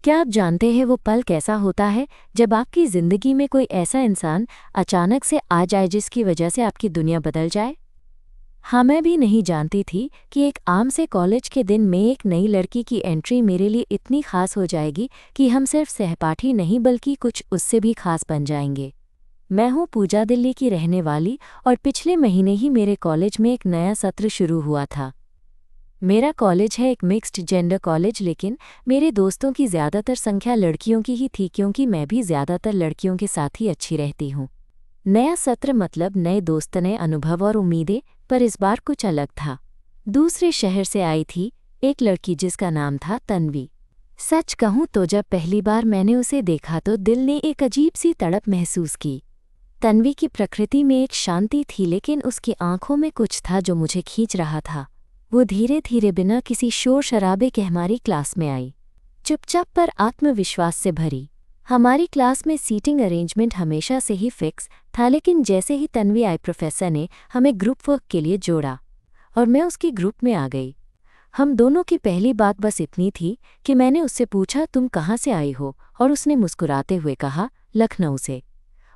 क्या आप जानते हैं वो पल कैसा होता है जब आपकी ज़िंदगी में कोई ऐसा इंसान अचानक से आ जाए जिसकी वजह से आपकी दुनिया बदल जाए? हाँ, मैं भी नहीं जानती थी कि एक आम से कॉलेज के दिन में एक नई लड़की की एंट्री मेरे लिए इतनी खास हो जाएगी कि हम सिर्फ सहपाठी नहीं बल्कि कुछ उससे भी खास बन जाएंगे। मैं हूँ पूजा, दिल्ली की रहने वाली, और पिछले महीने ही मेरे कॉलेज में एक नया सत्र शुरू हुआ था। मेरा कॉलेज है एक मिक्स्ड जेंडर कॉलेज, लेकिन मेरे दोस्तों की ज़्यादातर संख्या लड़कियों की ही थी क्योंकि मैं भी ज़्यादातर लड़कियों के साथ ही अच्छी रहती हूँ। नया सत्र मतलब नए दोस्त, नए अनुभव और उम्मीदें, पर इस बार कुछ अलग था। दूसरे शहर से आई थी एक लड़की जिसका नाम था तन्वी। सच कहूँ तो जब पहली बार मैंने उसे देखा तो दिल ने एक अजीब सी तड़प महसूस की। तन्वी की प्रकृति में एक शांति थी, लेकिन उसकी आंखों में कुछ था जो मुझे खींच रहा था। वो धीरे धीरे बिना किसी शोर शराबे के हमारी क्लास में आई, चुपचाप पर आत्मविश्वास से भरी। हमारी क्लास में सीटिंग अरेंजमेंट हमेशा से ही फिक्स था, लेकिन जैसे ही तन्वी आई प्रोफेसर ने हमें ग्रुप वर्क के लिए जोड़ा और मैं उसकी ग्रुप में आ गई। हम दोनों की पहली बात बस इतनी थी कि मैंने उससे पूछा, तुम कहाँ से आई हो? और उसने मुस्कुराते हुए कहा, लखनऊ से।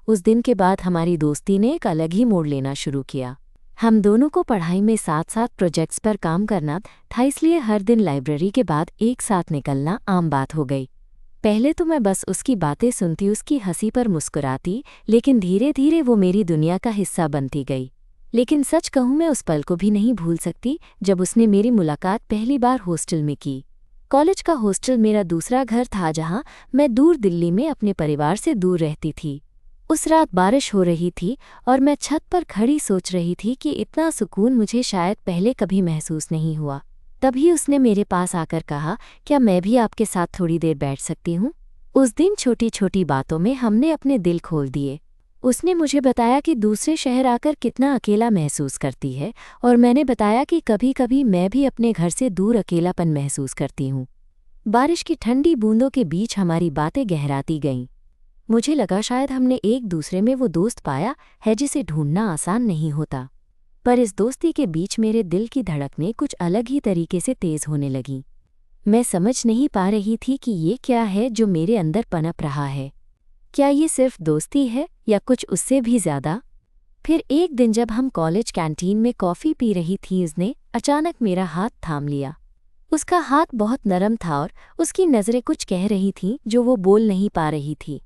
उस दिन के बाद हमारी दोस्ती ने एक अलग ही मोड़ लेना शुरू किया। हम दोनों को पढ़ाई में साथ साथ प्रोजेक्ट्स पर काम करना था, इसलिए हर दिन लाइब्रेरी के बाद एक साथ निकलना आम बात हो गई। पहले तो मैं बस उसकी बातें सुनती, उसकी हंसी पर मुस्कुराती, लेकिन धीरे धीरे वो मेरी दुनिया का हिस्सा बनती गई। लेकिन सच कहूँ, मैं उस पल को भी नहीं भूल सकती जब उसने मेरी मुलाकात पहली बार हॉस्टल में की। कॉलेज का हॉस्टल मेरा दूसरा घर था, जहाँ मैं दूर दिल्ली में अपने परिवार से दूर रहती थी। उस रात बारिश हो रही थी और मैं छत पर खड़ी सोच रही थी कि इतना सुकून मुझे शायद पहले कभी महसूस नहीं हुआ। तभी उसने मेरे पास आकर कहा, क्या मैं भी आपके साथ थोड़ी देर बैठ सकती हूँ? उस दिन छोटी छोटी बातों में हमने अपने दिल खोल दिए। उसने मुझे बताया कि दूसरे शहर आकर कितना अकेला महसूस करती है, और मैंने बताया कि कभी कभी मैं भी अपने घर से दूर अकेलापन महसूस करती हूँ। बारिश की ठंडी बूंदों के बीच हमारी बातें गहराती गईं। मुझे लगा शायद हमने एक दूसरे में वो दोस्त पाया है जिसे ढूंढना आसान नहीं होता। पर इस दोस्ती के बीच मेरे दिल की धड़कनें कुछ अलग ही तरीके से तेज होने लगीं। मैं समझ नहीं पा रही थी कि ये क्या है जो मेरे अंदर पनप रहा है। क्या ये सिर्फ दोस्ती है या कुछ उससे भी ज़्यादा? फिर एक दिन जब हम कॉलेज कैंटीन में कॉफ़ी पी रही थी, उसने अचानक मेरा हाथ थाम लिया। उसका हाथ बहुत नरम था और उसकी नज़रें कुछ कह रही थीं जो वो बोल नहीं पा रही थी।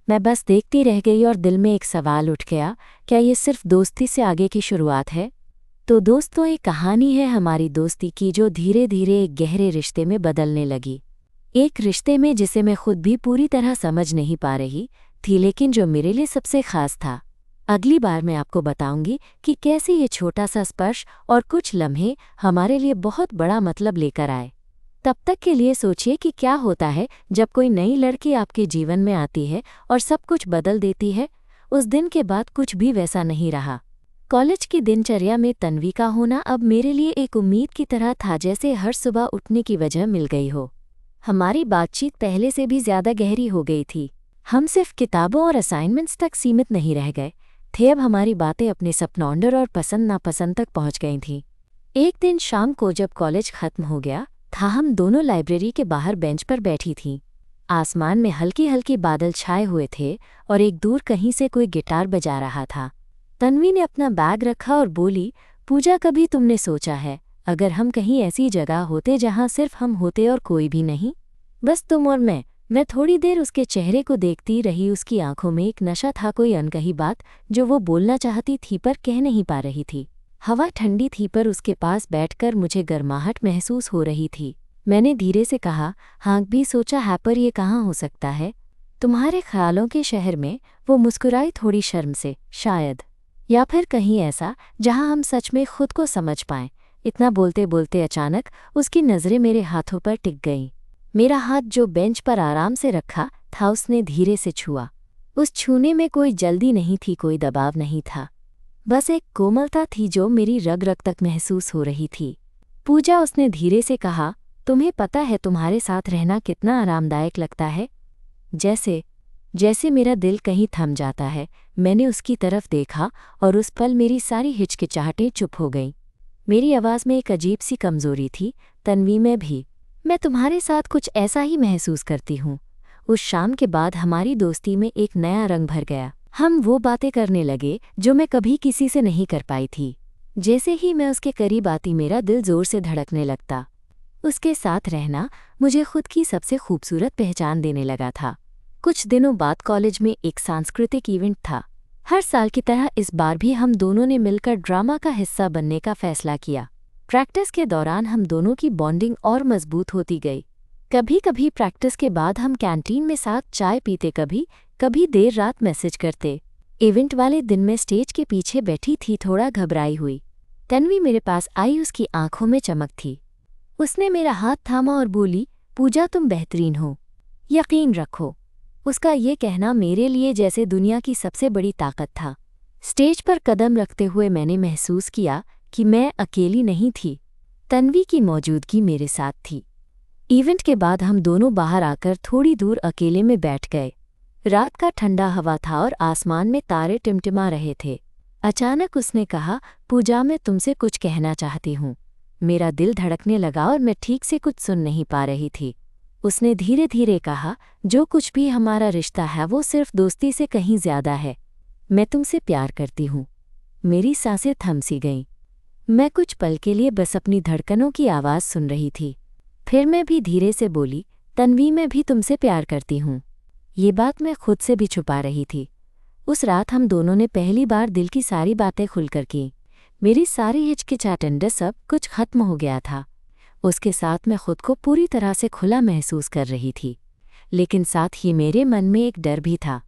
मैं बस देखती रह गई और दिल में एक सवाल उठ गया, क्या ये सिर्फ दोस्ती से आगे की शुरुआत है? तो दोस्तों, एक कहानी है हमारी दोस्ती की जो धीरे धीरे एक गहरे रिश्ते में बदलने लगी। एक रिश्ते में जिसे मैं खुद भी पूरी तरह समझ नहीं पा रही थी, लेकिन जो मेरे लिए सबसे खास था। अगली बार मैं आपको बताऊंगी कि कैसे ये छोटा सा स्पर्श और कुछ लम्हे हमारे लिए बहुत बड़ा मतलब लेकर आए। तब तक के लिए सोचिए कि क्या होता है जब कोई नई लड़की आपके जीवन में आती है और सब कुछ बदल देती है। उस दिन के बाद कुछ भी वैसा नहीं रहा। कॉलेज की दिनचर्या में तन्वी का होना अब मेरे लिए एक उम्मीद की तरह था, जैसे हर सुबह उठने की वजह मिल गई हो। हमारी बातचीत पहले से भी ज़्यादा गहरी हो गई थी। हम सिर्फ किताबों और असाइनमेंट्स तक सीमित नहीं रह गए थे, अब हमारी बातें अपने सपनों और पसंद नापसंद तक पहुंच गई थीं। एक दिन शाम को जब कॉलेज खत्म हो गया था, हम दोनों लाइब्रेरी के बाहर बेंच पर बैठी थीं। आसमान में हल्की हल्की बादल छाए हुए थे और एक दूर कहीं से कोई गिटार बजा रहा था। तन्वी ने अपना बैग रखा और बोली, पूजा, कभी तुमने सोचा है अगर हम कहीं ऐसी जगह होते जहां सिर्फ हम होते और कोई भी नहीं, बस तुम और मैं? मैं थोड़ी देर उसके चेहरे को देखती रही। उसकी आंखों में एक नशा था, कोई अनकही बात जो वो बोलना चाहती थी पर कह नहीं पा रही थी। हवा ठंडी थी पर उसके पास बैठकर मुझे गर्माहट महसूस हो रही थी। मैंने धीरे से कहा, हाँ भी सोचा है, पर ये कहाँ हो सकता है? तुम्हारे ख्यालों के शहर में। वो मुस्कुराई, थोड़ी शर्म से, शायद, या फिर कहीं ऐसा जहाँ हम सच में खुद को समझ पाएं। इतना बोलते बोलते अचानक उसकी नज़रें मेरे हाथों पर टिक गईं। मेरा हाथ जो बेंच पर आराम से रखा था उसने धीरे से छुआ। उस छूने में कोई जल्दी नहीं थी, कोई दबाव नहीं था, बस एक कोमलता थी जो मेरी रग रग तक महसूस हो रही थी। पूजा, उसने धीरे से कहा, तुम्हें पता है तुम्हारे साथ रहना कितना आरामदायक लगता है? जैसे जैसे मेरा दिल कहीं थम जाता है। मैंने उसकी तरफ देखा और उस पल मेरी सारी हिचकिचाहटें चुप हो गईं। मेरी आवाज़ में एक अजीब सी कमज़ोरी थी, तन्वी में भी। मैं तुम्हारे साथ कुछ ऐसा ही महसूस करती हूँ। उस शाम के बाद हमारी दोस्ती में एक नया रंग भर गया। हम वो बातें करने लगे जो मैं कभी किसी से नहीं कर पाई थी। जैसे ही मैं उसके करीब आती मेरा दिल जोर से धड़कने लगता। उसके साथ रहना मुझे खुद की सबसे खूबसूरत पहचान देने लगा था। कुछ दिनों बाद कॉलेज में एक सांस्कृतिक इवेंट था। हर साल की तरह इस बार भी हम दोनों ने मिलकर ड्रामा का हिस्सा बनने का फैसला किया। प्रैक्टिस के दौरान हम दोनों की बॉन्डिंग और मजबूत होती गई। कभी कभी प्रैक्टिस के बाद हम कैंटीन में साथ चाय पीते, कभी देर रात मैसेज करते। इवेंट वाले दिन मैं स्टेज के पीछे बैठी थी, थोड़ा घबराई हुई। तन्वी मेरे पास आई, उसकी आंखों में चमक थी। उसने मेरा हाथ थामा और बोली, पूजा तुम बेहतरीन हो, यकीन रखो। उसका ये कहना मेरे लिए जैसे दुनिया की सबसे बड़ी ताकत था। स्टेज पर कदम रखते हुए मैंने महसूस किया कि मैं अकेली नहीं थी। तन्वी की मौजूदगी मेरे साथ थी। इवेंट के बाद हम दोनों बाहर आकर थोड़ी दूर अकेले में बैठ गए। रात का ठंडा हवा था और आसमान में तारे टिमटिमा रहे थे। अचानक उसने कहा, पूजा मैं तुमसे कुछ कहना चाहती हूँ। मेरा दिल धड़कने लगा और मैं ठीक से कुछ सुन नहीं पा रही थी। उसने धीरे धीरे कहा, जो कुछ भी हमारा रिश्ता है वो सिर्फ दोस्ती से कहीं ज्यादा है। मैं तुमसे प्यार करती हूँ। मेरी सांसें थम सी गईं। मैं कुछ पल के लिए बस अपनी धड़कनों की आवाज़ सुन रही थी। फिर मैं भी धीरे से बोली, तन्वी मैं भी तुमसे प्यार करती हूँ। ये बात मैं खुद से भी छुपा रही थी। उस रात हम दोनों ने पहली बार दिल की सारी बातें खुलकर की। मेरी सारी हिचकिचाहट सब कुछ खत्म हो गया था। उसके साथ मैं खुद को पूरी तरह से खुला महसूस कर रही थी। लेकिन साथ ही मेरे मन में एक डर भी था।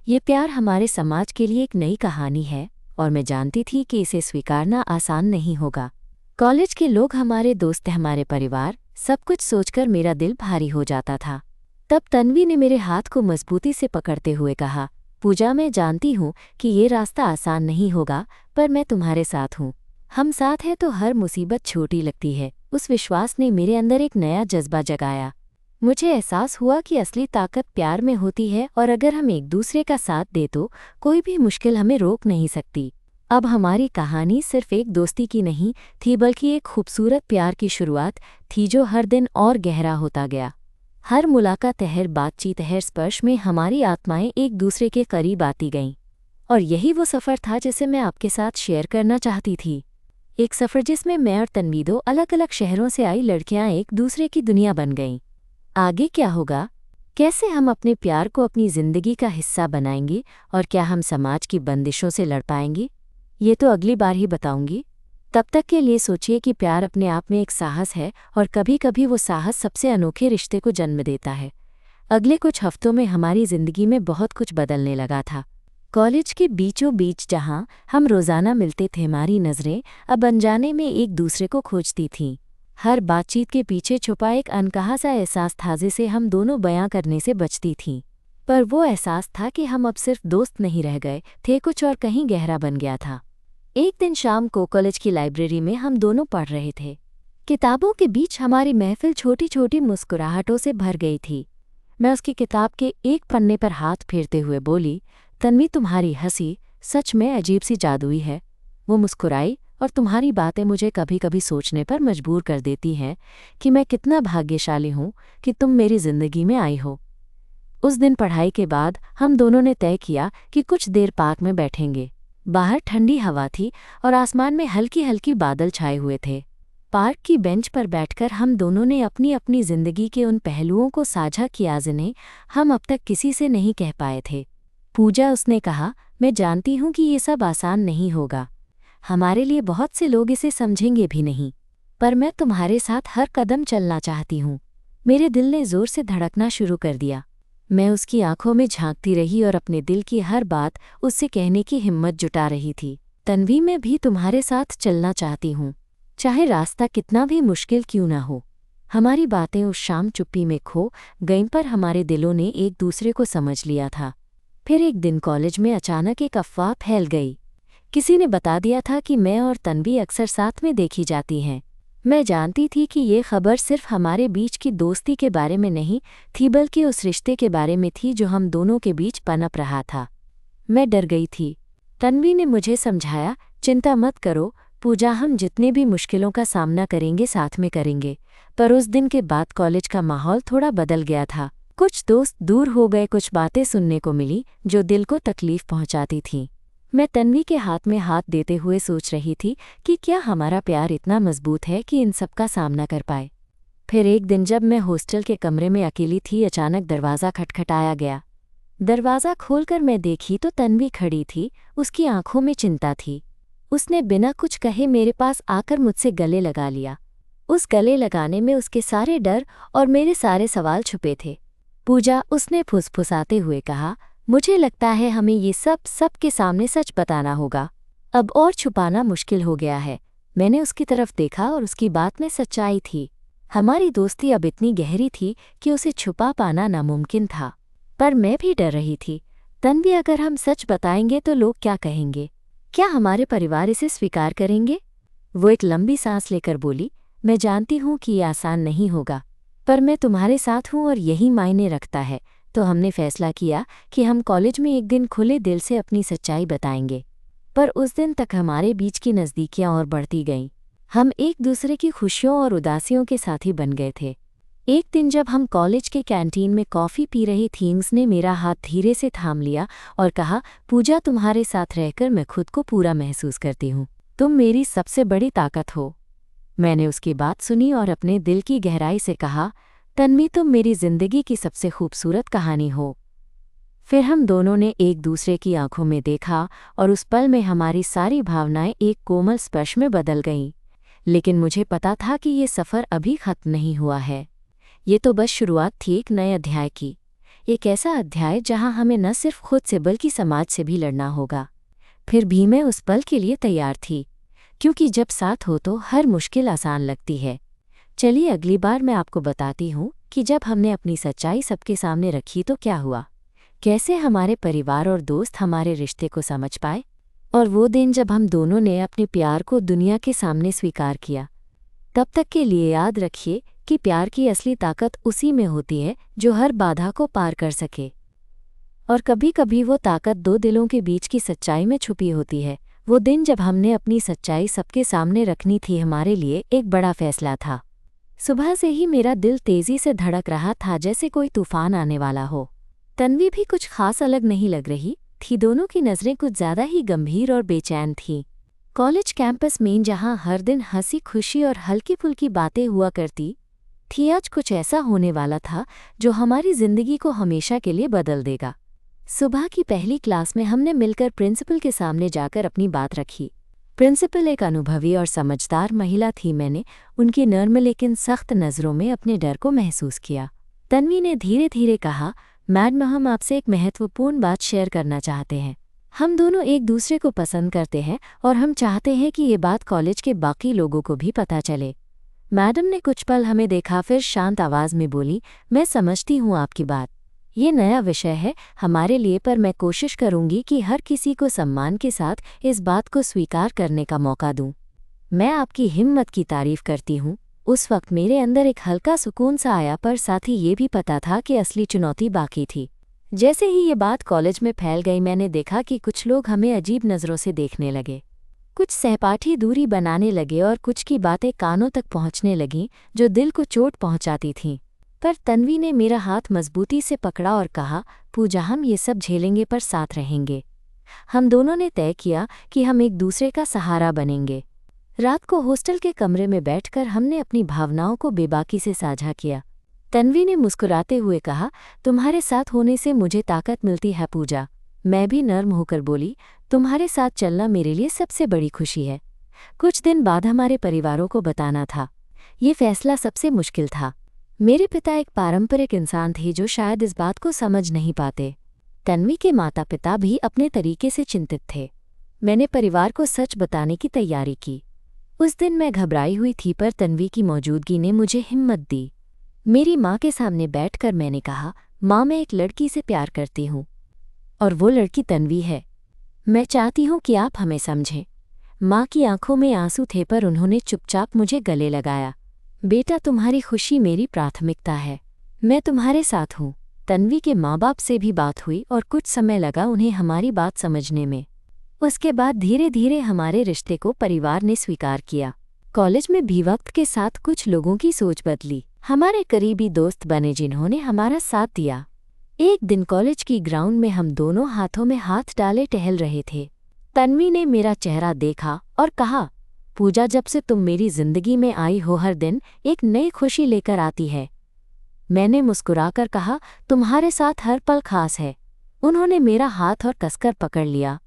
ये प्यार हमारे समाज के लिए एक नई कहानी है और मैं जानती थी कि इसे स्वीकारना आसान नहीं होगा। कॉलेज के लोग, हमारे दोस्त, हमारे परिवार, सब कुछ सोचकर मेरा दिल भारी हो जाता था। तब तन्वी ने मेरे हाथ को मजबूती से पकड़ते हुए कहा, पूजा मैं जानती हूँ कि ये रास्ता आसान नहीं होगा, पर मैं तुम्हारे साथ हूँ। हम साथ हैं तो हर मुसीबत छोटी लगती है। उस विश्वास ने मेरे अंदर एक नया जज्बा जगाया। मुझे एहसास हुआ कि असली ताकत प्यार में होती है और अगर हम एक दूसरे का साथ दे तो कोई भी मुश्किल हमें रोक नहीं सकती। अब हमारी कहानी सिर्फ एक दोस्ती की नहीं थी, बल्कि एक खूबसूरत प्यार की शुरुआत थी जो हर दिन और गहरा होता गया। हर मुलाकात, हर बातचीत, हर स्पर्श में हमारी आत्माएं एक दूसरे के करीब आती गईं। और यही वो सफ़र था जिसे मैं आपके साथ शेयर करना चाहती थी। एक सफ़र जिसमें मैं और तन्वी, दो अलग अलग शहरों से आई लड़कियां, एक दूसरे की दुनिया बन गईं। आगे क्या होगा? कैसे हम अपने प्यार को अपनी ज़िंदगी का हिस्सा बनाएंगे और क्या हम समाज की बंदिशों से लड़ पाएंगे? ये तो अगली बार ही बताऊंगी। तब तक के लिए सोचिए कि प्यार अपने आप में एक साहस है और कभी कभी वो साहस सबसे अनोखे रिश्ते को जन्म देता है। अगले कुछ हफ्तों में हमारी ज़िंदगी में बहुत कुछ बदलने लगा था। कॉलेज के बीचों बीच जहाँ हम रोज़ाना मिलते थे, हमारी नज़रें अब अनजाने में एक दूसरे को खोजती थीं। हर बातचीत के पीछे छुपा एक अनकहा सा एहसास था जिसे हम दोनों बयां करने से बचती थीं। पर वो एहसास था कि हम अब सिर्फ दोस्त नहीं रह गए थे, कुछ और कहीं गहरा बन गया था। एक दिन शाम को कॉलेज की लाइब्रेरी में हम दोनों पढ़ रहे थे। किताबों के बीच हमारी महफिल छोटी छोटी मुस्कुराहटों से भर गई थी। मैं उसकी किताब के एक पन्ने पर हाथ फेरते हुए बोली, तन्वी तुम्हारी हंसी सच में अजीब सी जादुई है। वो मुस्कुराई, और तुम्हारी बातें मुझे कभी कभी सोचने पर मजबूर कर देती हैं कि मैं कितना भाग्यशाली हूँ कि तुम मेरी ज़िंदगी में आई हो। उस दिन पढ़ाई के बाद हम दोनों ने तय किया कि कुछ देर पार्क में बैठेंगे। बाहर ठंडी हवा थी और आसमान में हल्की हल्की बादल छाए हुए थे। पार्क की बेंच पर बैठकर हम दोनों ने अपनी अपनी ज़िंदगी के उन पहलुओं को साझा किया जिन्हें हम अब तक किसी से नहीं कह पाए थे। पूजा, उसने कहा, मैं जानती हूँ कि ये सब आसान नहीं होगा। हमारे लिए बहुत से लोग इसे समझेंगे भी नहीं, पर मैं तुम्हारे साथ हर कदम चलना चाहती हूँ। मेरे दिल ने ज़ोर से धड़कना शुरू कर दिया। मैं उसकी आंखों में झांकती रही और अपने दिल की हर बात उससे कहने की हिम्मत जुटा रही थी। तन्वी, मैं भी तुम्हारे साथ चलना चाहती हूँ, चाहे रास्ता कितना भी मुश्किल क्यों ना हो। हमारी बातें उस शाम चुप्पी में खो गईं, पर हमारे दिलों ने एक दूसरे को समझ लिया था। फिर एक दिन कॉलेज में अचानक एक अफवाह फैल गई। किसी ने बता दिया था कि मैं और तन्वी अक्सर साथ में देखी जाती हैं। मैं जानती थी कि ये खबर सिर्फ हमारे बीच की दोस्ती के बारे में नहीं थी, बल्कि उस रिश्ते के बारे में थी जो हम दोनों के बीच पनप रहा था। मैं डर गई थी। तन्वी ने मुझे समझाया, चिंता मत करो, पूजा, हम जितने भी मुश्किलों का सामना करेंगे साथ में करेंगे। पर उस दिन के बाद कॉलेज का माहौल थोड़ा बदल गया था। कुछ दोस्त दूर हो गए, कुछ बातें सुनने को मिली जो दिल को तकलीफ पहुंचाती थीं। मैं तन्वी के हाथ में हाथ देते हुए सोच रही थी कि क्या हमारा प्यार इतना मजबूत है कि इन सब का सामना कर पाए। फिर एक दिन जब मैं हॉस्टल के कमरे में अकेली थी, अचानक दरवाज़ा खटखटाया गया। दरवाज़ा खोलकर मैं देखी तो तन्वी खड़ी थी। उसकी आंखों में चिंता थी। उसने बिना कुछ कहे मेरे पास आकर मुझसे गले लगा लिया। उस गले लगाने में उसके सारे डर और मेरे सारे सवाल छुपे थे। पूजा, उसने फुसफुसाते हुए कहा, मुझे लगता है हमें ये सबके सामने सच बताना होगा। अब और छुपाना मुश्किल हो गया है। मैंने उसकी तरफ देखा और उसकी बात में सच्चाई थी। हमारी दोस्ती अब इतनी गहरी थी कि उसे छुपा पाना नामुमकिन था। पर मैं भी डर रही थी। तन्वी, अगर हम सच बताएंगे तो लोग क्या कहेंगे? क्या हमारे परिवार इसे स्वीकार करेंगे? वो एक लंबी सांस लेकर बोली, मैं जानती हूँ कि ये आसान नहीं होगा, पर मैं तुम्हारे साथ हूँ और यही मायने रखता है। तो हमने फैसला किया कि हम कॉलेज में एक दिन खुले दिल से अपनी सच्चाई बताएंगे। पर उस दिन तक हमारे बीच की नज़दीकियाँ और बढ़ती गईं। हम एक दूसरे की खुशियों और उदासियों के साथी बन गए थे। एक दिन जब हम कॉलेज के कैंटीन में कॉफ़ी पी रही थीं, उसने मेरा हाथ धीरे से थाम लिया और कहा, पूजा, तुम्हारे साथ रहकर मैं खुद को पूरा महसूस करती हूँ। तुम मेरी सबसे बड़ी ताकत हो। मैंने उसकी बात सुनी और अपने दिल की गहराई से कहा, तन्वी, तुम मेरी जिंदगी की सबसे खूबसूरत कहानी हो। फिर हम दोनों ने एक दूसरे की आंखों में देखा और उस पल में हमारी सारी भावनाएं एक कोमल स्पर्श में बदल गईं। लेकिन मुझे पता था कि ये सफ़र अभी खत्म नहीं हुआ है। ये तो बस शुरुआत थी एक नए अध्याय की। एक ऐसा अध्याय जहां हमें न सिर्फ खुद से बल्कि समाज से भी लड़ना होगा। फिर भी मैं उस पल के लिए तैयार थी, क्योंकि जब साथ हो तो हर मुश्किल आसान लगती है। चलिए अगली बार मैं आपको बताती हूँ कि जब हमने अपनी सच्चाई सबके सामने रखी तो क्या हुआ, कैसे हमारे परिवार और दोस्त हमारे रिश्ते को समझ पाए, और वो दिन जब हम दोनों ने अपने प्यार को दुनिया के सामने स्वीकार किया। तब तक के लिए याद रखिए कि प्यार की असली ताकत उसी में होती है जो हर बाधा को पार कर सके। और कभी कभी वो ताकत दो दिलों के बीच की सच्चाई में छुपी होती है। वो दिन जब हमने अपनी सच्चाई सबके सामने रखनी थी, हमारे लिए एक बड़ा फैसला था। सुबह से ही मेरा दिल तेजी से धड़क रहा था, जैसे कोई तूफान आने वाला हो। तन्वी भी कुछ खास अलग नहीं लग रही थी। दोनों की नज़रें कुछ ज़्यादा ही गंभीर और बेचैन थीं। कॉलेज कैंपस में जहां हर दिन हंसी खुशी और हल्की फुल्की बातें हुआ करती थी, आज कुछ ऐसा होने वाला था जो हमारी जिंदगी को हमेशा के लिए बदल देगा। सुबह की पहली क्लास में हमने मिलकर प्रिंसिपल के सामने जाकर अपनी बात रखी। प्रिंसिपल एक अनुभवी और समझदार महिला थी। मैंने उनकी नर्म लेकिन सख्त नज़रों में अपने डर को महसूस किया। तन्वी ने धीरे धीरे कहा, मैडम, हम आपसे एक महत्वपूर्ण बात शेयर करना चाहते हैं। हम दोनों एक दूसरे को पसंद करते हैं और हम चाहते हैं कि ये बात कॉलेज के बाकी लोगों को भी पता चले। मैडम ने कुछ पल हमें देखा, फिर शांत आवाज़ में बोली, मैं समझती हूँ आपकी बात। ये नया विषय है हमारे लिए, पर मैं कोशिश करूँगी कि हर किसी को सम्मान के साथ इस बात को स्वीकार करने का मौका दूँ। मैं आपकी हिम्मत की तारीफ करती हूँ। उस वक्त मेरे अंदर एक हल्का सुकून सा आया, पर साथ ही ये भी पता था कि असली चुनौती बाकी थी। जैसे ही ये बात कॉलेज में फैल गई, मैंने देखा कि कुछ लोग हमें अजीब नज़रों से देखने लगे। कुछ सहपाठी दूरी बनाने लगे और कुछ की बातें कानों तक पहुंचने लगीं जो दिल को चोट पहुंचाती थीं। पर तन्वी ने मेरा हाथ मजबूती से पकड़ा और कहा, पूजा, हम ये सब झेलेंगे पर साथ रहेंगे। हम दोनों ने तय किया कि हम एक दूसरे का सहारा बनेंगे। रात को हॉस्टल के कमरे में बैठकर हमने अपनी भावनाओं को बेबाकी से साझा किया। तन्वी ने मुस्कुराते हुए कहा, तुम्हारे साथ होने से मुझे ताकत मिलती है पूजा। मैं भी नर्म होकर बोली, तुम्हारे साथ चलना मेरे लिए सबसे बड़ी खुशी है। कुछ दिन बाद हमारे परिवारों को बताना था। ये फैसला सबसे मुश्किल था। मेरे पिता एक पारंपरिक इंसान थे जो शायद इस बात को समझ नहीं पाते। तन्वी के माता पिता भी अपने तरीके से चिंतित थे। मैंने परिवार को सच बताने की तैयारी की। उस दिन मैं घबराई हुई थी, पर तन्वी की मौजूदगी ने मुझे हिम्मत दी। मेरी माँ के सामने बैठकर मैंने कहा, माँ, मैं एक लड़की से प्यार करती हूँ और वो लड़की तन्वी है। मैं चाहती हूँ कि आप हमें समझें। माँ की आंखों में आंसू थे, पर उन्होंने चुपचाप मुझे गले लगाया। बेटा, तुम्हारी खुशी मेरी प्राथमिकता है। मैं तुम्हारे साथ हूँ। तन्वी के माँ बाप से भी बात हुई और कुछ समय लगा उन्हें हमारी बात समझने में। उसके बाद धीरे धीरे हमारे रिश्ते को परिवार ने स्वीकार किया। कॉलेज में भी वक्त के साथ कुछ लोगों की सोच बदली। हमारे करीबी दोस्त बने जिन्होंने हमारा साथ दिया। एक दिन कॉलेज की ग्राउंड में हम दोनों हाथों में हाथ डाले टहल रहे थे। तन्वी ने मेरा चेहरा देखा और कहा, पूजा, जब से तुम मेरी जिंदगी में आई हो हर दिन एक नई खुशी लेकर आती है। मैंने मुस्कुराकर कहा, तुम्हारे साथ हर पल खास है। उन्होंने मेरा हाथ और कसकर पकड़ लिया।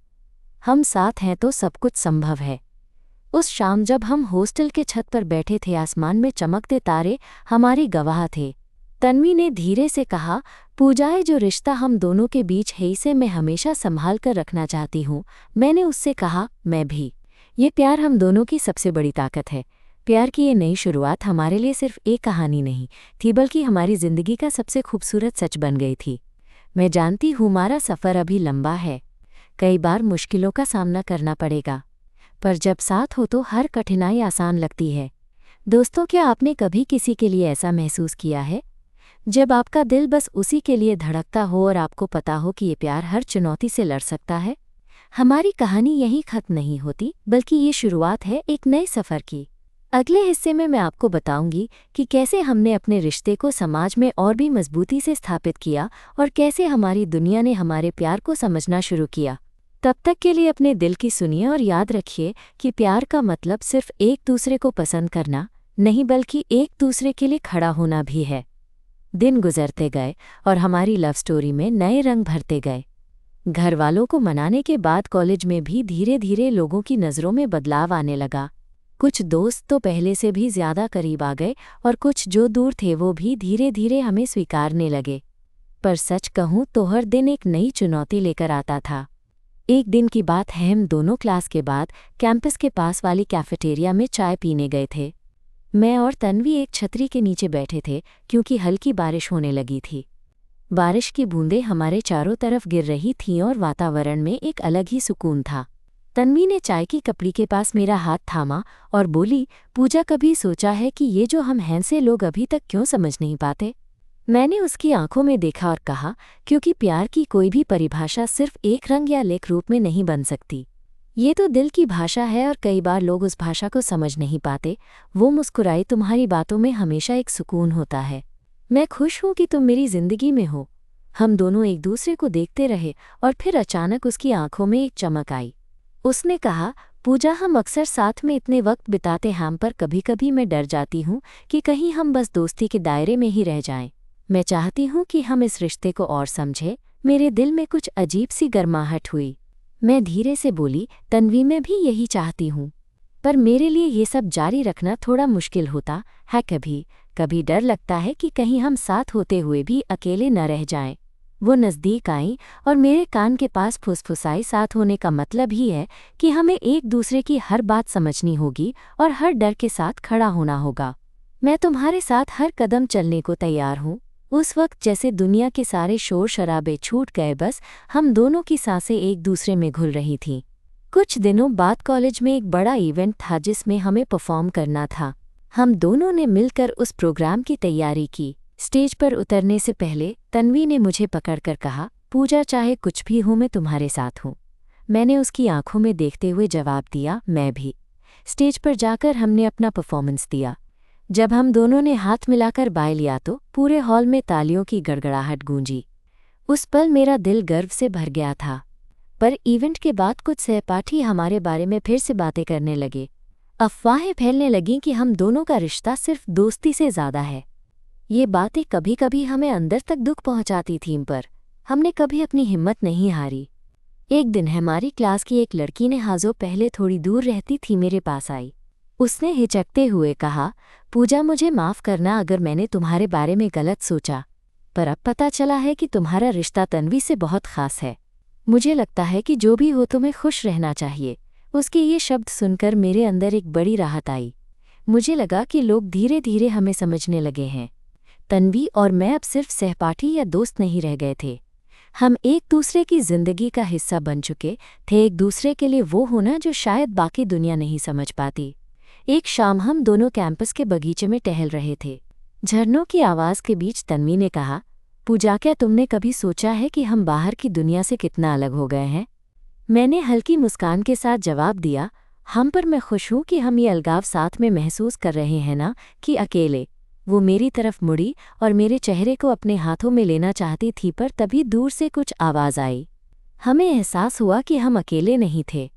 हम साथ हैं तो सब कुछ संभव है। उस शाम जब हम हॉस्टल के छत पर बैठे थे, आसमान में चमकते तारे हमारी गवाह थे। तन्वी ने धीरे से कहा, पूजाए, जो रिश्ता हम दोनों के बीच है इसे मैं हमेशा संभाल कर रखना चाहती हूँ। मैंने उससे कहा, मैं भी। ये प्यार हम दोनों की सबसे बड़ी ताकत है। प्यार की ये नई शुरुआत हमारे लिए सिर्फ एक कहानी नहीं थी, बल्कि हमारी जिंदगी का सबसे खूबसूरत सच बन गई थी। मैं जानती हूँ हमारा सफ़र अभी लंबा है, कई बार मुश्किलों का सामना करना पड़ेगा, पर जब साथ हो तो हर कठिनाई आसान लगती है। दोस्तों, क्या आपने कभी किसी के लिए ऐसा महसूस किया है जब आपका दिल बस उसी के लिए धड़कता हो और आपको पता हो कि ये प्यार हर चुनौती से लड़ सकता है? हमारी कहानी यहीं खत्म नहीं होती, बल्कि ये शुरुआत है एक नए सफ़र की। अगले हिस्से में मैं आपको बताऊंगी कि कैसे हमने अपने रिश्ते को समाज में और भी मजबूती से स्थापित किया और कैसे हमारी दुनिया ने हमारे प्यार को समझना शुरू किया। तब तक के लिए अपने दिल की सुनिए और याद रखिए कि प्यार का मतलब सिर्फ एक दूसरे को पसंद करना नहीं, बल्कि एक दूसरे के लिए खड़ा होना भी है। दिन गुजरते गए और हमारी लव स्टोरी में नए रंग भरते गए। घर वालों को मनाने के बाद कॉलेज में भी धीरे धीरे लोगों की नज़रों में बदलाव आने लगा। कुछ दोस्त तो पहले से भी ज़्यादा करीब आ गए और कुछ जो दूर थे वो भी धीरे धीरे हमें स्वीकारने लगे। पर सच कहूँ तो हर दिन एक नई चुनौती लेकर आता था। एक दिन की बात है, हम दोनों क्लास के बाद कैंपस के पास वाली कैफेटेरिया में चाय पीने गए थे। मैं और तन्वी एक छतरी के नीचे बैठे थे क्योंकि हल्की बारिश होने लगी थी। बारिश की बूंदें हमारे चारों तरफ गिर रही थीं और वातावरण में एक अलग ही सुकून था। तन्वी ने चाय की कपड़ी के पास मेरा हाथ थामा और बोली, पूजा, कभी सोचा है कि ये जो हम हैं से लोग अभी तक क्यों समझ नहीं पाते? मैंने उसकी आंखों में देखा और कहा, क्योंकि प्यार की कोई भी परिभाषा सिर्फ एक रंग या लेख रूप में नहीं बन सकती। ये तो दिल की भाषा है और कई बार लोग उस भाषा को समझ नहीं पाते। वो मुस्कुराई, तुम्हारी बातों में हमेशा एक सुकून होता है। मैं खुश हूँ कि तुम मेरी जिंदगी में हो। हम दोनों एक दूसरे को देखते रहे और फिर अचानक उसकी आंखों में एक चमक आई। उसने कहा, पूजा, हम अक्सर साथ में इतने वक्त बिताते हैं, पर कभी कभी मैं डर जाती हूँ कि कहीं हम बस दोस्ती के दायरे में ही रह जाएं। मैं चाहती हूँ कि हम इस रिश्ते को और समझें। मेरे दिल में कुछ अजीब सी गर्माहट हुई। मैं धीरे से बोली, तन्वी, मैं भी यही चाहती हूँ, पर मेरे लिए ये सब जारी रखना थोड़ा मुश्किल होता है। कभी कभी डर लगता है कि कहीं हम साथ होते हुए भी अकेले न रह जाएं। वो नज़दीक आई और मेरे कान के पास फुसफुसाई, साथ होने का मतलब ही है कि हमें एक दूसरे की हर बात समझनी होगी और हर डर के साथ खड़ा होना होगा। मैं तुम्हारे साथ हर कदम चलने को तैयार हूँ। उस वक्त जैसे दुनिया के सारे शोर शराबे छूट गए, बस हम दोनों की सांसें एक दूसरे में घुल रही थीं। कुछ दिनों बाद कॉलेज में एक बड़ा इवेंट था जिसमें हमें परफॉर्म करना था। हम दोनों ने मिलकर उस प्रोग्राम की तैयारी की। स्टेज पर उतरने से पहले तन्वी ने मुझे पकड़कर कहा, पूजा, चाहे कुछ भी हो मैं तुम्हारे साथ हूँ। मैंने उसकी आंखों में देखते हुए जवाब दिया, मैं भी। स्टेज पर जाकर हमने अपना परफॉर्मेंस दिया। जब हम दोनों ने हाथ मिलाकर बाय लिया तो पूरे हॉल में तालियों की गड़गड़ाहट गूंजी। उस पल मेरा दिल गर्व से भर गया था। पर इवेंट के बाद कुछ सहपाठी हमारे बारे में फिर से बातें करने लगे। अफवाहें फैलने लगीं कि हम दोनों का रिश्ता सिर्फ दोस्ती से ज़्यादा है। ये बातें कभी कभी हमें अंदर तक दुख पहुंचाती थीं, पर हमने कभी अपनी हिम्मत नहीं हारी। एक दिन हमारी क्लास की एक लड़की ने, जो पहले थोड़ी दूर रहती थी, मेरे पास आई। उसने हिचकते हुए कहा, पूजा, मुझे माफ़ करना अगर मैंने तुम्हारे बारे में गलत सोचा, पर अब पता चला है कि तुम्हारा रिश्ता तन्वी से बहुत ख़ास है। मुझे लगता है कि जो भी हो तुम्हें खुश रहना चाहिए। उसके ये शब्द सुनकर मेरे अंदर एक बड़ी राहत आई। मुझे लगा कि लोग धीरे धीरे हमें समझने लगे हैं। तन्वी और मैं अब सिर्फ सहपाठी या दोस्त नहीं रह गए थे। हम एक दूसरे की जिंदगी का हिस्सा बन चुके थे, एक दूसरे के लिए वो होना जो शायद बाकी दुनिया नहीं समझ पाती। एक शाम हम दोनों कैंपस के बगीचे में टहल रहे थे। झरनों की आवाज़ के बीच तन्वी ने कहा, पूजा, क्या तुमने कभी सोचा है कि हम बाहर की दुनिया से कितना अलग हो गए हैं? मैंने हल्की मुस्कान के साथ जवाब दिया, हम पर मैं खुश हूं कि हम ये अलगाव साथ में महसूस कर रहे हैं ना कि अकेले। वो मेरी तरफ मुड़ी और मेरे चेहरे को अपने हाथों में लेना चाहती थी, पर तभी दूर से कुछ आवाज़ आई। हमें एहसास हुआ कि हम अकेले नहीं थे।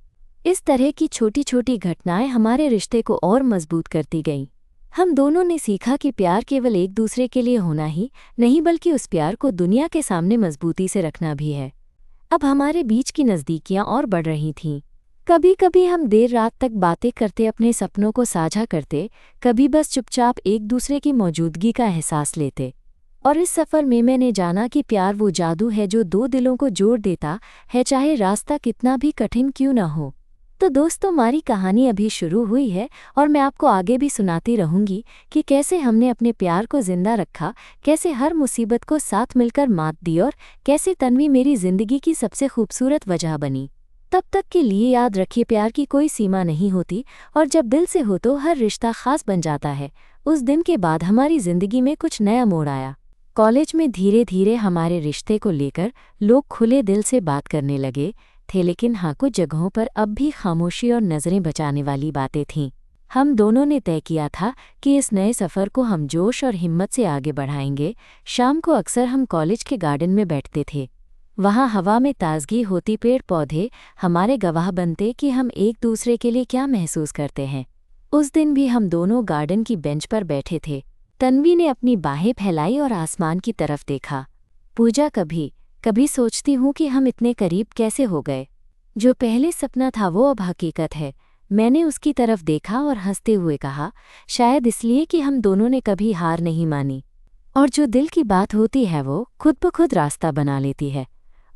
इस तरह की छोटी छोटी घटनाएं हमारे रिश्ते को और मजबूत करती गईं। हम दोनों ने सीखा कि प्यार केवल एक दूसरे के लिए होना ही नहीं, बल्कि उस प्यार को दुनिया के सामने मजबूती से रखना भी है। अब हमारे बीच की नज़दीकियां और बढ़ रही थीं। कभी कभी हम देर रात तक बातें करते, अपने सपनों को साझा करते, कभी बस चुपचाप एक दूसरे की मौजूदगी का एहसास लेते। और इस सफ़र में मैंने जाना कि प्यार वो जादू है जो दो दिलों को जोड़ देता है, चाहे रास्ता कितना भी कठिन क्यों न हो। तो दोस्तों, हमारी कहानी अभी शुरू हुई है और मैं आपको आगे भी सुनाती रहूंगी कि कैसे हमने अपने प्यार को जिंदा रखा, कैसे हर मुसीबत को साथ मिलकर मात दी और कैसे तन्वी मेरी जिंदगी की सबसे खूबसूरत वजह बनी। तब तक के लिए याद रखिए, प्यार की कोई सीमा नहीं होती और जब दिल से हो तो हर रिश्ता खास बन जाता है। उस दिन के बाद हमारी जिंदगी में कुछ नया मोड़ आया। कॉलेज में धीरे धीरे हमारे रिश्ते को लेकर लोग खुले दिल से बात करने लगे थे, लेकिन हाँ, कुछ जगहों पर अब भी खामोशी और नज़रें बचाने वाली बातें थीं। हम दोनों ने तय किया था कि इस नए सफ़र को हम जोश और हिम्मत से आगे बढ़ाएंगे। शाम को अक्सर हम कॉलेज के गार्डन में बैठते थे। वहाँ हवा में ताजगी होती, पेड़ पौधे हमारे गवाह बनते कि हम एक दूसरे के लिए क्या महसूस करते हैं। उस दिन भी हम दोनों गार्डन की बेंच पर बैठे थे। तन्वी ने अपनी बाहें फैलाई और आसमान की तरफ देखा। पूजा, कभी कभी सोचती हूँ कि हम इतने करीब कैसे हो गए। जो पहले सपना था वो अब हकीकत है। मैंने उसकी तरफ देखा और हंसते हुए कहा, शायद इसलिए कि हम दोनों ने कभी हार नहीं मानी। और जो दिल की बात होती है वो खुद ब खुद रास्ता बना लेती है।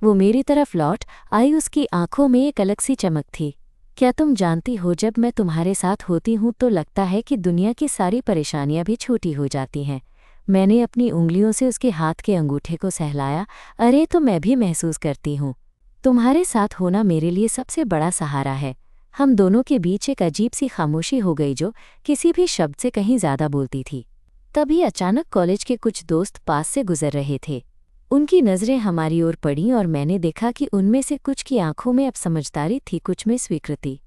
वो मेरी तरफ लौट आई, उसकी आंखों में एक अलग सी चमक थी। क्या तुम जानती हो, जब मैं तुम्हारे साथ होती हूँ तो लगता है कि दुनिया की सारी परेशानियां भी छोटी हो जाती हैं। मैंने अपनी उंगलियों से उसके हाथ के अंगूठे को सहलाया। अरे, तो मैं भी महसूस करती हूँ। तुम्हारे साथ होना मेरे लिए सबसे बड़ा सहारा है। हम दोनों के बीच एक अजीब सी खामोशी हो गई जो किसी भी शब्द से कहीं ज़्यादा बोलती थी। तभी अचानक कॉलेज के कुछ दोस्त पास से गुजर रहे थे। उनकी नज़रें हमारी ओर पड़ीं और मैंने देखा कि उनमें से कुछ की आंखों में अब समझदारी थी, कुछ में स्वीकृति।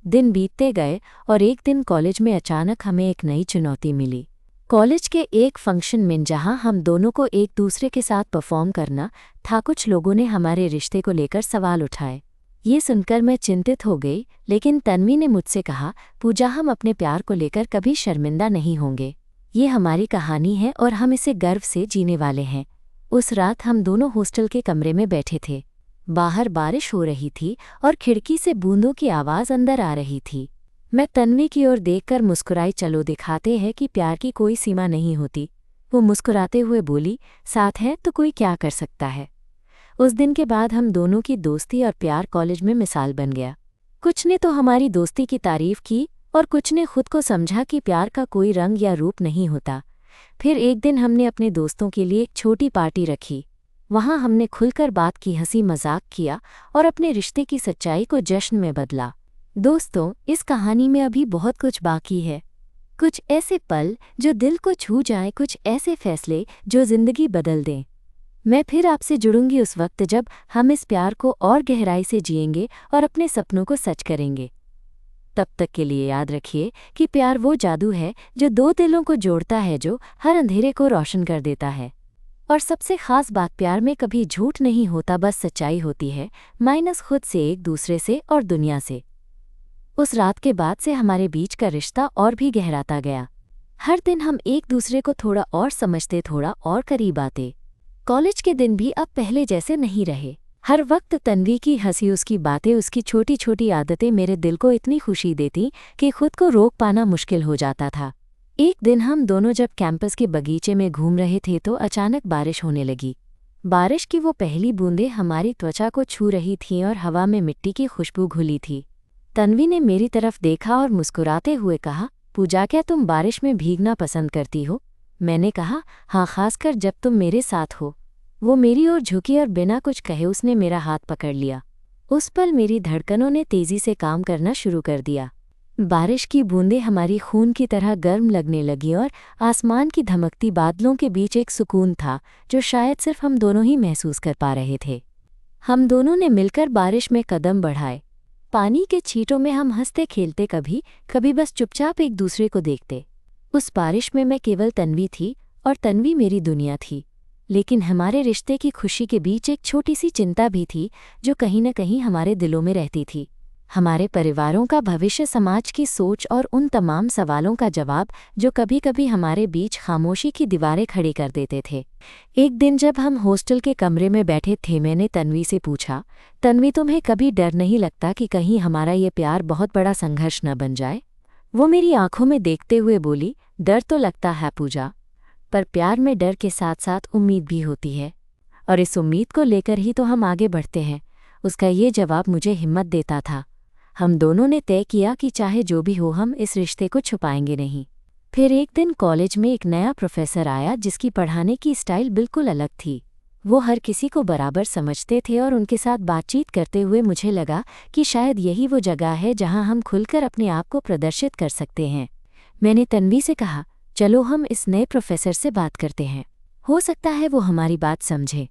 दिन बीतते गए और एक दिन कॉलेज में अचानक हमें एक नई चुनौती मिली। कॉलेज के एक फंक्शन में जहां हम दोनों को एक दूसरे के साथ परफॉर्म करना था, कुछ लोगों ने हमारे रिश्ते को लेकर सवाल उठाए। ये सुनकर मैं चिंतित हो गई, लेकिन तन्वी ने मुझसे कहा, पूजा, हम अपने प्यार को लेकर कभी शर्मिंदा नहीं होंगे। ये हमारी कहानी है और हम इसे गर्व से जीने वाले हैं। उस रात हम दोनों हॉस्टल के कमरे में बैठे थे। बाहर बारिश हो रही थी और खिड़की से बूंदों की आवाज़ अंदर आ रही थी। मैं तन्वी की ओर देखकर मुस्कुराई। चलो दिखाते हैं कि प्यार की कोई सीमा नहीं होती। वो मुस्कुराते हुए बोली, साथ है तो कोई क्या कर सकता है। उस दिन के बाद हम दोनों की दोस्ती और प्यार कॉलेज में मिसाल बन गया। कुछ ने तो हमारी दोस्ती की तारीफ की और कुछ ने खुद को समझा कि प्यार का कोई रंग या रूप नहीं होता। फिर एक दिन हमने अपने दोस्तों के लिए एक छोटी पार्टी रखी। वहाँ हमने खुलकर बात की, हंसी मजाक किया और अपने रिश्ते की सच्चाई को जश्न में बदला। दोस्तों, इस कहानी में अभी बहुत कुछ बाकी है। कुछ ऐसे पल जो दिल को छू जाएं, कुछ ऐसे फैसले जो जिंदगी बदल दें। मैं फिर आपसे जुड़ूंगी उस वक्त जब हम इस प्यार को और गहराई से जिएंगे और अपने सपनों को सच करेंगे। तब तक के लिए याद रखिए कि प्यार वो जादू है जो दो दिलों को जोड़ता है, जो हर अंधेरे को रोशन कर देता है। और सबसे खास बात, प्यार में कभी झूठ नहीं होता, बस सच्चाई होती है, माइनस खुद से, एक दूसरे से और दुनिया से। उस रात के बाद से हमारे बीच का रिश्ता और भी गहराता गया। हर दिन हम एक दूसरे को थोड़ा और समझते, थोड़ा और करीब आते। कॉलेज के दिन भी अब पहले जैसे नहीं रहे। हर वक्त तन्वी की हंसी, उसकी बातें, उसकी छोटी छोटी आदतें मेरे दिल को इतनी खुशी देती कि खुद को रोक पाना मुश्किल हो जाता था। एक दिन हम दोनों जब कैंपस के बगीचे में घूम रहे थे तो अचानक बारिश होने लगी। बारिश की वो पहली बूंदें हमारी त्वचा को छू रही थीं और हवा में मिट्टी की खुशबू घुली थी। तन्वी ने मेरी तरफ देखा और मुस्कुराते हुए कहा, पूजा, क्या तुम बारिश में भीगना पसंद करती हो? मैंने कहा, हाँ, खासकर जब तुम मेरे साथ हो। वो मेरी ओर झुकी और बिना कुछ कहे उसने मेरा हाथ पकड़ लिया। उस पल मेरी धड़कनों ने तेजी से काम करना शुरू कर दिया। बारिश की बूंदें हमारी खून की तरह गर्म लगने लगी और आसमान की धमकती बादलों के बीच एक सुकून था जो शायद सिर्फ हम दोनों ही महसूस कर पा रहे थे। हम दोनों ने मिलकर बारिश में कदम बढ़ाए। पानी के छींटों में हम हंसते खेलते, कभी कभी बस चुपचाप एक दूसरे को देखते। उस बारिश में मैं केवल तन्वी थी और तन्वी मेरी दुनिया थी। लेकिन हमारे रिश्ते की खुशी के बीच एक छोटी सी चिंता भी थी जो कहीं न कहीं हमारे दिलों में रहती थी। हमारे परिवारों का भविष्य, समाज की सोच और उन तमाम सवालों का जवाब जो कभी कभी हमारे बीच खामोशी की दीवारें खड़ी कर देते थे। एक दिन जब हम हॉस्टल के कमरे में बैठे थे, मैंने तन्वी से पूछा, तन्वी, तुम्हें कभी डर नहीं लगता कि कहीं हमारा ये प्यार बहुत बड़ा संघर्ष न बन जाए? वो मेरी आंखों में देखते हुए बोली, डर तो लगता है पूजा, पर प्यार में डर के साथ साथ उम्मीद भी होती है, और इस उम्मीद को लेकर ही तो हम आगे बढ़ते हैं। उसका ये जवाब मुझे हिम्मत देता था। हम दोनों ने तय किया कि चाहे जो भी हो, हम इस रिश्ते को छुपाएंगे नहीं। फिर एक दिन कॉलेज में एक नया प्रोफेसर आया जिसकी पढ़ाने की स्टाइल बिल्कुल अलग थी। वो हर किसी को बराबर समझते थे और उनके साथ बातचीत करते हुए मुझे लगा कि शायद यही वो जगह है जहां हम खुलकर अपने आप को प्रदर्शित कर सकते हैं। मैंने तन्वी से कहा, चलो हम इस नए प्रोफेसर से बात करते हैं, हो सकता है वो हमारी बात समझे।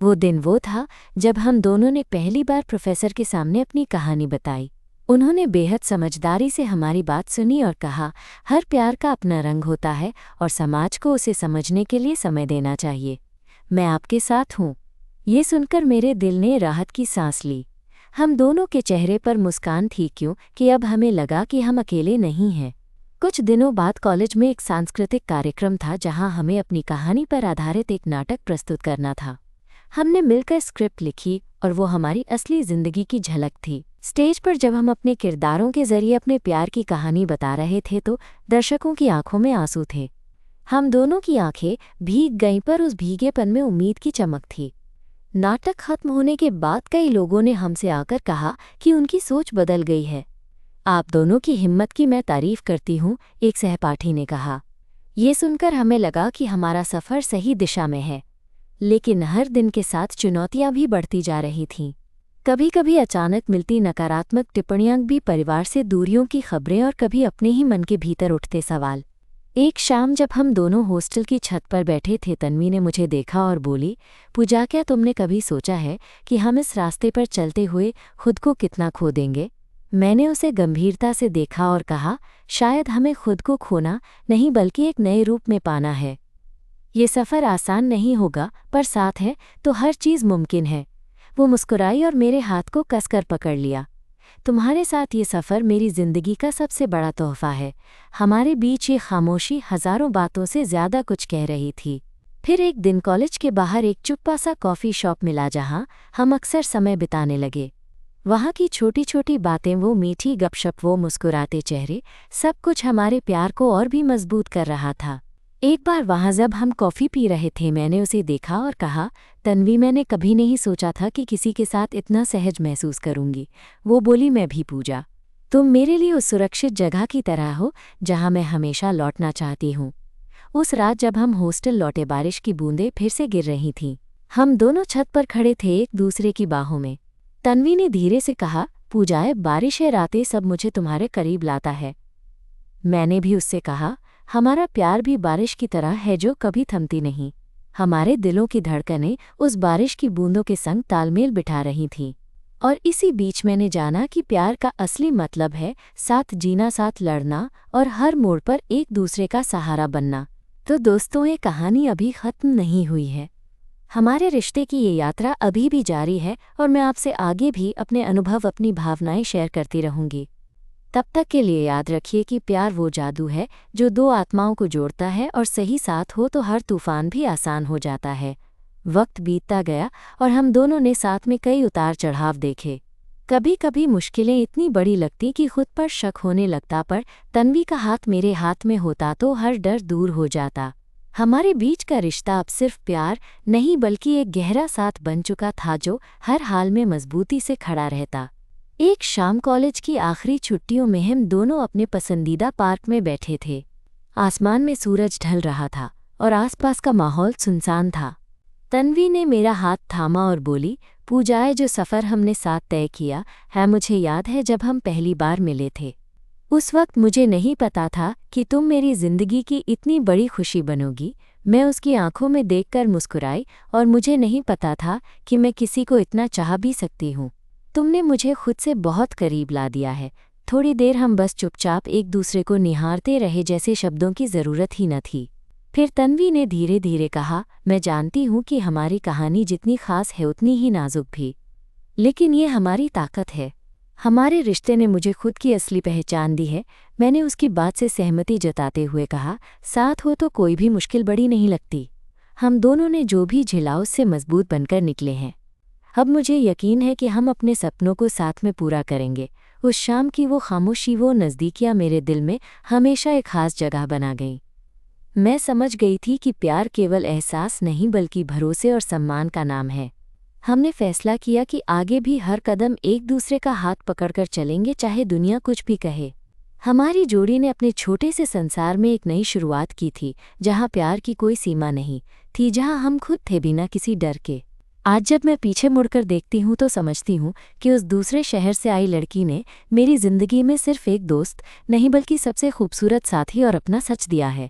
वो दिन वो था जब हम दोनों ने पहली बार प्रोफेसर के सामने अपनी कहानी बताई। उन्होंने बेहद समझदारी से हमारी बात सुनी और कहा, हर प्यार का अपना रंग होता है और समाज को उसे समझने के लिए समय देना चाहिए। मैं आपके साथ हूँ। ये सुनकर मेरे दिल ने राहत की सांस ली। हम दोनों के चेहरे पर मुस्कान थी, क्योंकि अब हमें लगा कि हम अकेले नहीं हैं। कुछ दिनों बाद कॉलेज में एक सांस्कृतिक कार्यक्रम था जहां हमें अपनी कहानी पर आधारित एक नाटक प्रस्तुत करना था। हमने मिलकर स्क्रिप्ट लिखी और वो हमारी असली जिंदगी की झलक थी। स्टेज पर जब हम अपने किरदारों के जरिए अपने प्यार की कहानी बता रहे थे तो दर्शकों की आंखों में आंसू थे। हम दोनों की आंखें भीग गईं, पर उस भीगेपन में उम्मीद की चमक थी। नाटक खत्म होने के बाद कई लोगों ने हमसे आकर कहा कि उनकी सोच बदल गई है। आप दोनों की हिम्मत की मैं तारीफ करती हूँ, एक सहपाठी ने कहा। ये सुनकर हमें लगा कि हमारा सफ़र सही दिशा में है। लेकिन हर दिन के साथ चुनौतियां भी बढ़ती जा रही थीं। कभी कभी अचानक मिलती नकारात्मक टिप्पणियां भी, परिवार से दूरियों की खबरें और कभी अपने ही मन के भीतर उठते सवाल। एक शाम जब हम दोनों हॉस्टल की छत पर बैठे थे, तन्वी ने मुझे देखा और बोली, पूजा, क्या तुमने कभी सोचा है कि हम इस रास्ते पर चलते हुए खुद को कितना खो देंगे? मैंने उसे गंभीरता से देखा और कहा, शायद हमें खुद को खोना नहीं बल्कि एक नए रूप में पाना है। ये सफ़र आसान नहीं होगा, पर साथ है तो हर चीज़ मुमकिन है। वो मुस्कुराई और मेरे हाथ को कसकर पकड़ लिया। तुम्हारे साथ ये सफ़र मेरी ज़िंदगी का सबसे बड़ा तोहफ़ा है। हमारे बीच ये खामोशी हज़ारों बातों से ज़्यादा कुछ कह रही थी। फिर एक दिन कॉलेज के बाहर एक चुप्पा सा कॉफ़ी शॉप मिला जहाँ हम अक्सर समय बिताने लगे। वहाँ की छोटी छोटी बातें, वो मीठी गपशप, वो मुस्कुराते चेहरे, सब कुछ हमारे प्यार को और भी मजबूत कर रहा था। एक बार वहाँ जब हम कॉफ़ी पी रहे थे, मैंने उसे देखा और कहा, तन्वी, मैंने कभी नहीं सोचा था कि किसी के साथ इतना सहज महसूस करूंगी। वो बोली, मैं भी पूजा। तुम मेरे लिए उस सुरक्षित जगह की तरह हो जहाँ मैं हमेशा लौटना चाहती हूँ। उस रात जब हम हॉस्टल लौटे, बारिश की बूंदें फिर से गिर रही थीं। हम दोनों छत पर खड़े थे, एक दूसरे की बाहों में। तन्वी ने धीरे से कहा, पूजा, बारिश है, रातें सब मुझे तुम्हारे करीब लाता है। मैंने भी उससे कहा, हमारा प्यार भी बारिश की तरह है जो कभी थमती नहीं। हमारे दिलों की धड़कनें उस बारिश की बूंदों के संग तालमेल बिठा रही थीं। और इसी बीच मैंने जाना कि प्यार का असली मतलब है साथ जीना, साथ लड़ना और हर मोड़ पर एक दूसरे का सहारा बनना। तो दोस्तों, ये कहानी अभी ख़त्म नहीं हुई है। हमारे रिश्ते की ये यात्रा अभी भी जारी है और मैं आपसे आगे भी अपने अनुभव, अपनी भावनाएं शेयर करती रहूंगी। तब तक के लिए याद रखिए कि प्यार वो जादू है जो दो आत्माओं को जोड़ता है, और सही साथ हो तो हर तूफान भी आसान हो जाता है। वक्त बीतता गया और हम दोनों ने साथ में कई उतार चढ़ाव देखे। कभी कभी मुश्किलें इतनी बड़ी लगती कि खुद पर शक होने लगता, पर तन्वी का हाथ मेरे हाथ में होता तो हर डर दूर हो जाता। हमारे बीच का रिश्ता अब सिर्फ प्यार नहीं बल्कि एक गहरा साथ बन चुका था जो हर हाल में मजबूती से खड़ा रहता। एक शाम कॉलेज की आखिरी छुट्टियों में हम दोनों अपने पसंदीदा पार्क में बैठे थे। आसमान में सूरज ढल रहा था और आसपास का माहौल सुनसान था। तन्वी ने मेरा हाथ थामा और बोली, पूजा, जो सफ़र हमने साथ तय किया है, मुझे याद है जब हम पहली बार मिले थे। उस वक्त मुझे नहीं पता था कि तुम मेरी ज़िंदगी की इतनी बड़ी खुशी बनोगी, मैं उसकी आंखों में देखकर मुस्कुराई और मुझे नहीं पता था कि मैं किसी को इतना चाह भी सकती हूँ। तुमने मुझे खुद से बहुत करीब ला दिया है। थोड़ी देर हम बस चुपचाप एक दूसरे को निहारते रहे, जैसे शब्दों की ज़रूरत ही न थी। फिर तन्वी ने धीरे धीरे कहा, मैं जानती हूँ कि हमारी कहानी जितनी खास है उतनी ही नाजुक भी, लेकिन ये हमारी ताकत है। हमारे रिश्ते ने मुझे खुद की असली पहचान दी है। मैंने उसकी बात से सहमति जताते हुए कहा, साथ हो तो कोई भी मुश्किल बड़ी नहीं लगती। हम दोनों ने जो भी झेला उससे मजबूत बनकर निकले हैं। अब मुझे यकीन है कि हम अपने सपनों को साथ में पूरा करेंगे। उस शाम की वो खामोशी, वो नज़दीकियाँ मेरे दिल में हमेशा एक खास जगह बना गईं। मैं समझ गई थी कि प्यार केवल एहसास नहीं बल्कि भरोसे और सम्मान का नाम है। हमने फैसला किया कि आगे भी हर कदम एक दूसरे का हाथ पकड़कर चलेंगे, चाहे दुनिया कुछ भी कहे। हमारी जोड़ी ने अपने छोटे से संसार में एक नई शुरुआत की थी, जहाँ प्यार की कोई सीमा नहीं थी, जहाँ हम खुद थे बिना किसी डर के। आज जब मैं पीछे मुड़कर देखती हूँ तो समझती हूँ कि उस दूसरे शहर से आई लड़की ने मेरी जिंदगी में सिर्फ एक दोस्त नहीं बल्कि सबसे खूबसूरत साथी और अपना सच दिया है।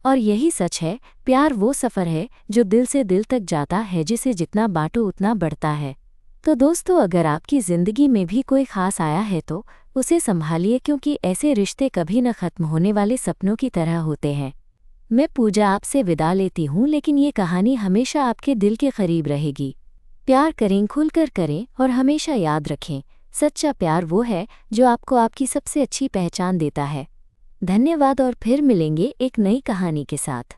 और यही सच है, प्यार वो सफ़र है जो दिल से दिल तक जाता है, जिसे जितना बांटो उतना बढ़ता है। तो दोस्तों, अगर आपकी ज़िंदगी में भी कोई ख़ास आया है तो उसे संभालिए, क्योंकि ऐसे रिश्ते कभी न ख़त्म होने वाले सपनों की तरह होते हैं। मैं पूजा आपसे विदा लेती हूँ, लेकिन ये कहानी हमेशा आपके दिल के करीब रहेगी। प्यार करें, खुलकर करें और हमेशा याद रखें, सच्चा प्यार वो है जो आपको आपकी सबसे अच्छी पहचान देता है। धन्यवाद और फिर मिलेंगे एक नई कहानी के साथ।